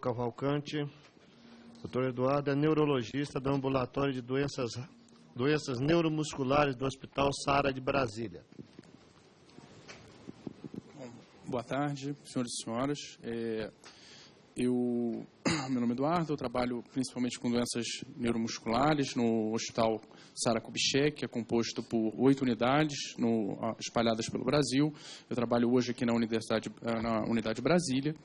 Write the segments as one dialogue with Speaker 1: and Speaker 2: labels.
Speaker 1: Cavalcante. Doutor Eduardo é neurologista do Ambulatório de Doenças Neuromusculares do Hospital Sara de Brasília.
Speaker 2: Boa tarde, senhores e senhoras. Meu nome é Eduardo, eu trabalho principalmente com doenças neuromusculares no Hospital Sara Kubitschek, que é composto por 8 unidades espalhadas pelo Brasil. Eu trabalho hoje aqui na Unidade Brasília.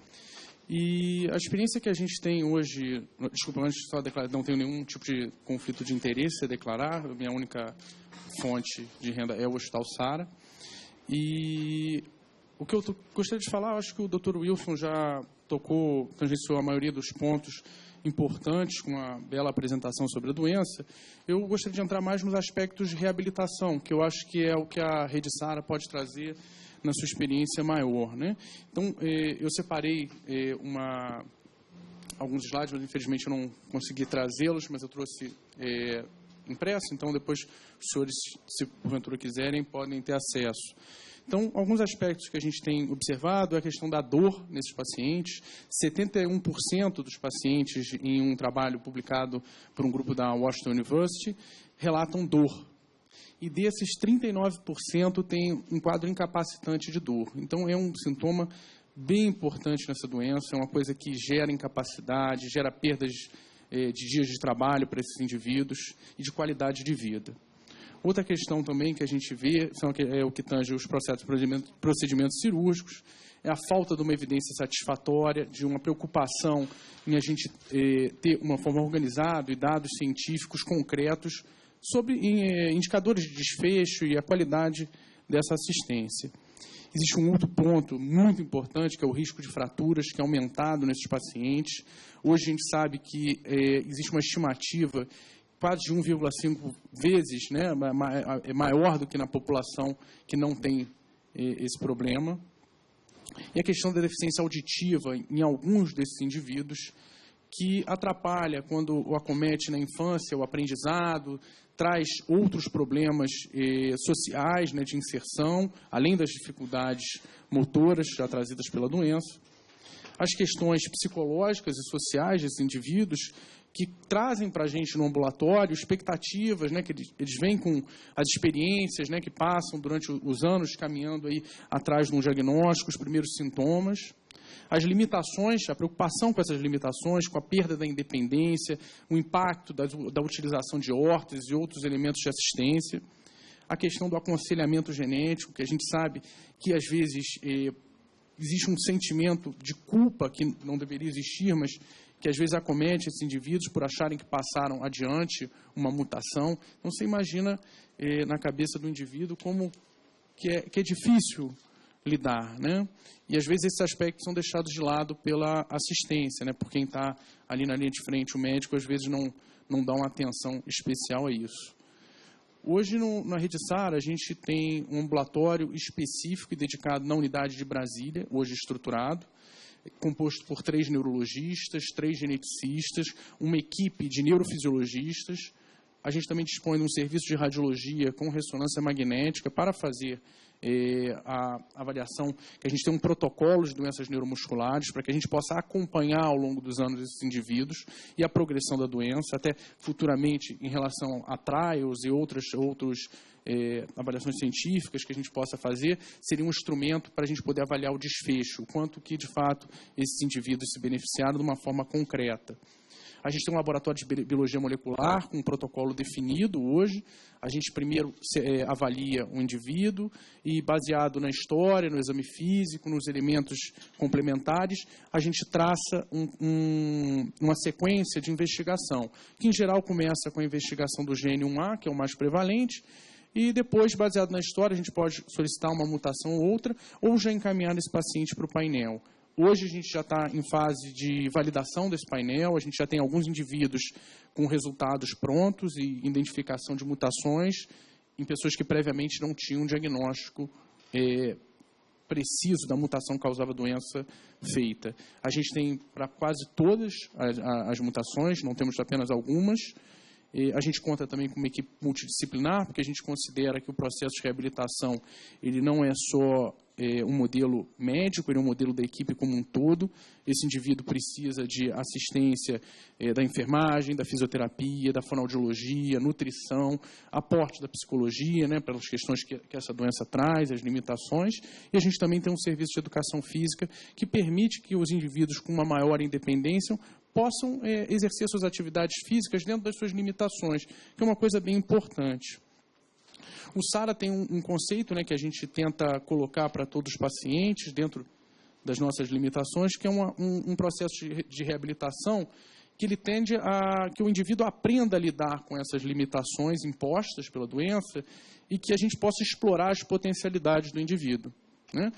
Speaker 2: E a experiência que a gente tem hoje... Desculpa, antes de só declarar, não tenho nenhum tipo de conflito de interesse a declarar. Minha única fonte de renda é o Hospital Sara. E o que eu gostaria de falar, acho que o Dr. Wilson já tangenciou a maioria dos pontos importantes, com uma bela apresentação sobre a doença. Eu gostaria de entrar mais nos aspectos de reabilitação, que eu acho que é o que a Rede Sara pode trazer na sua experiência maior, né? Então, eu separei alguns slides, mas infelizmente eu não consegui trazê-los, mas eu trouxe impresso, então depois os senhores, se porventura quiserem, podem ter acesso. Então, alguns aspectos que a gente tem observado é a questão da dor nesses pacientes. 71% dos pacientes, em um trabalho publicado por um grupo da Washington University, relatam dor. E desses, 39% têm um quadro incapacitante de dor. Então, é um sintoma bem importante nessa doença, é uma coisa que gera incapacidade, gera perdas de dias de trabalho para esses indivíduos e de qualidade de vida. Outra questão também que a gente vê é o que tange os procedimentos cirúrgicos, é a falta de uma evidência satisfatória, de uma preocupação em a gente ter uma forma organizada e dados científicos concretos sobre indicadores de desfecho e a qualidade dessa assistência. Existe um outro ponto muito importante, que é o risco de fraturas, que é aumentado nesses pacientes. Hoje a gente sabe que existe uma estimativa quase de 1,5 vezes, né, maior do que na população que não tem esse problema. E a questão da deficiência auditiva em alguns desses indivíduos, que atrapalha quando o acomete na infância, o aprendizado, traz outros problemas sociais, né, de inserção, além das dificuldades motoras já trazidas pela doença. As questões psicológicas e sociais desses indivíduos, que trazem para a gente no ambulatório expectativas, né, que eles vêm com as experiências, né, que passam durante os anos caminhando aí atrás de um diagnóstico, os primeiros sintomas. As limitações, a preocupação com essas limitações, com a perda da independência, o impacto da utilização de órteses e outros elementos de assistência. A questão do aconselhamento genético, que a gente sabe que, às vezes, existe um sentimento de culpa que não deveria existir, mas que, às vezes, acomete esses indivíduos por acharem que passaram adiante uma mutação. Então, você imagina na cabeça do indivíduo como que é difícil lidar, né? E às vezes esses aspectos são deixados de lado pela assistência, né? Por quem está ali na linha de frente, o médico às vezes não dá uma atenção especial a isso. Hoje na Rede Sara a gente tem um ambulatório específico e dedicado na unidade de Brasília, hoje estruturado, composto por 3 neurologistas, 3 geneticistas, uma equipe de neurofisiologistas. A gente também dispõe de um serviço de radiologia com ressonância magnética para fazer a avaliação, que a gente tem um protocolo de doenças neuromusculares para que a gente possa acompanhar ao longo dos anos esses indivíduos e a progressão da doença, até futuramente em relação a trials e outras avaliações científicas que a gente possa fazer, seria um instrumento para a gente poder avaliar o desfecho, o quanto que, de fato, esses indivíduos se beneficiaram de uma forma concreta. A gente tem um laboratório de biologia molecular com um protocolo definido hoje. A gente primeiro avalia o indivíduo e, baseado na história, no exame físico, nos elementos complementares, a gente traça uma sequência de investigação, que em geral começa com a investigação do gene 1A, que é o mais prevalente, e depois, baseado na história, a gente pode solicitar uma mutação ou outra, ou já encaminhar esse paciente para o painel. Hoje a gente já está em fase de validação desse painel, a gente já tem alguns indivíduos com resultados prontos e identificação de mutações em pessoas que previamente não tinham um diagnóstico preciso da mutação que causava a doença feita. A gente tem para quase todas as mutações, não temos apenas algumas. A gente conta também com uma equipe multidisciplinar, porque a gente considera que o processo de reabilitação ele não é só um modelo médico, ele é um modelo da equipe como um todo. Esse indivíduo precisa de assistência da enfermagem, da fisioterapia, da fonoaudiologia, nutrição, aporte da psicologia, né, pelas questões que essa doença traz, as limitações. E a gente também tem um serviço de educação física que permite que os indivíduos com uma maior independência possam exercer suas atividades físicas dentro das suas limitações, que é uma coisa bem importante. O SARA tem um conceito, né, que a gente tenta colocar para todos os pacientes dentro das nossas limitações, que é um processo de reabilitação que ele tende a que o indivíduo aprenda a lidar com essas limitações impostas pela doença e que a gente possa explorar as potencialidades do indivíduo, né?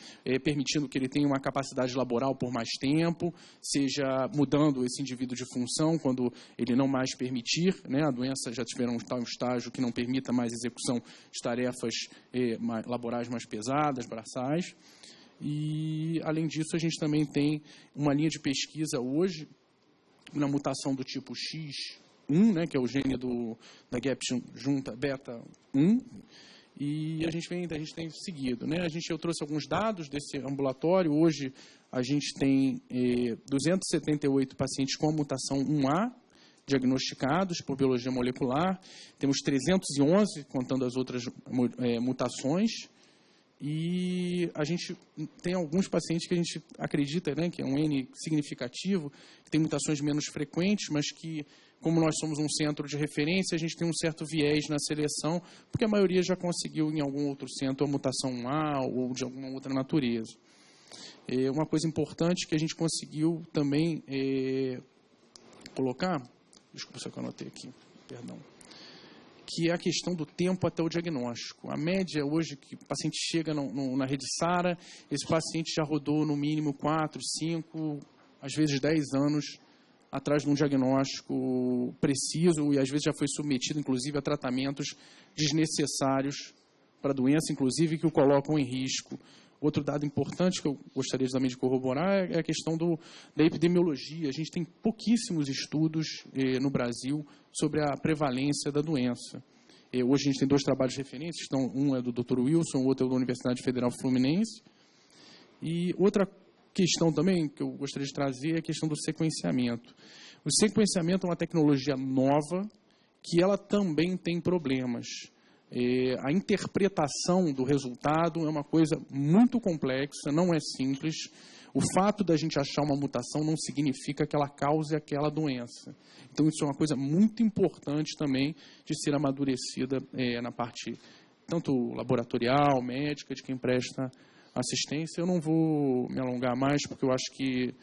Speaker 2: Permitindo que ele tenha uma capacidade laboral por mais tempo, seja mudando esse indivíduo de função quando ele não mais permitir, né? A doença já tiver um estágio que não permita mais execução de tarefas laborais mais pesadas, braçais. E, além disso, a gente também tem uma linha de pesquisa hoje na mutação do tipo X1, né? Que é o gene da gap junta beta 1, e a gente tem seguido, né? Eu trouxe alguns dados desse ambulatório. Hoje a gente tem 278 pacientes com a mutação 1A diagnosticados por biologia molecular. Temos 311 contando as outras mutações. E a gente tem alguns pacientes que a gente acredita, né, que é um N significativo, que tem mutações menos frequentes, mas que, como nós somos um centro de referência, a gente tem um certo viés na seleção, porque a maioria já conseguiu em algum outro centro a mutação 1A ou de alguma outra natureza. Uma coisa importante que a gente conseguiu também colocar, desculpa se eu anotei aqui, perdão, que é a questão do tempo até o diagnóstico. A média hoje que o paciente chega na rede SARA, esse paciente já rodou no mínimo 4, 5, às vezes 10 anos atrás de um diagnóstico preciso e às vezes já foi submetido, inclusive, a tratamentos desnecessários para a doença, inclusive que o colocam em risco. Outro dado importante que eu gostaria também de corroborar é a questão da epidemiologia. A gente tem pouquíssimos estudos no Brasil sobre a prevalência da doença. Hoje a gente tem 2 trabalhos de referência, então, um é do Dr. Wilson, o outro é da Universidade Federal Fluminense. E outra questão também que eu gostaria de trazer é a questão do sequenciamento. O sequenciamento é uma tecnologia nova que ela também tem problemas. A interpretação do resultado é uma coisa muito complexa, não é simples. O fato da gente achar uma mutação não significa que ela cause aquela doença. Então, isso é uma coisa muito importante também de ser amadurecida na parte tanto laboratorial, médica, de quem presta assistência. Eu não vou me alongar mais, porque eu acho que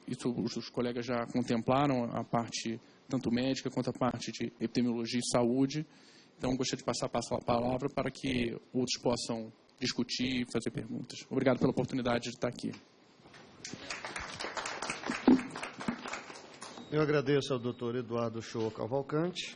Speaker 2: isso os colegas já contemplaram, a parte tanto médica quanto a parte de epidemiologia e saúde. Então, gostaria de passar a palavra para que outros possam discutir e fazer perguntas. Obrigado pela oportunidade de estar aqui.
Speaker 1: Eu agradeço ao Dr. Eduardo Shoa Cavalcante.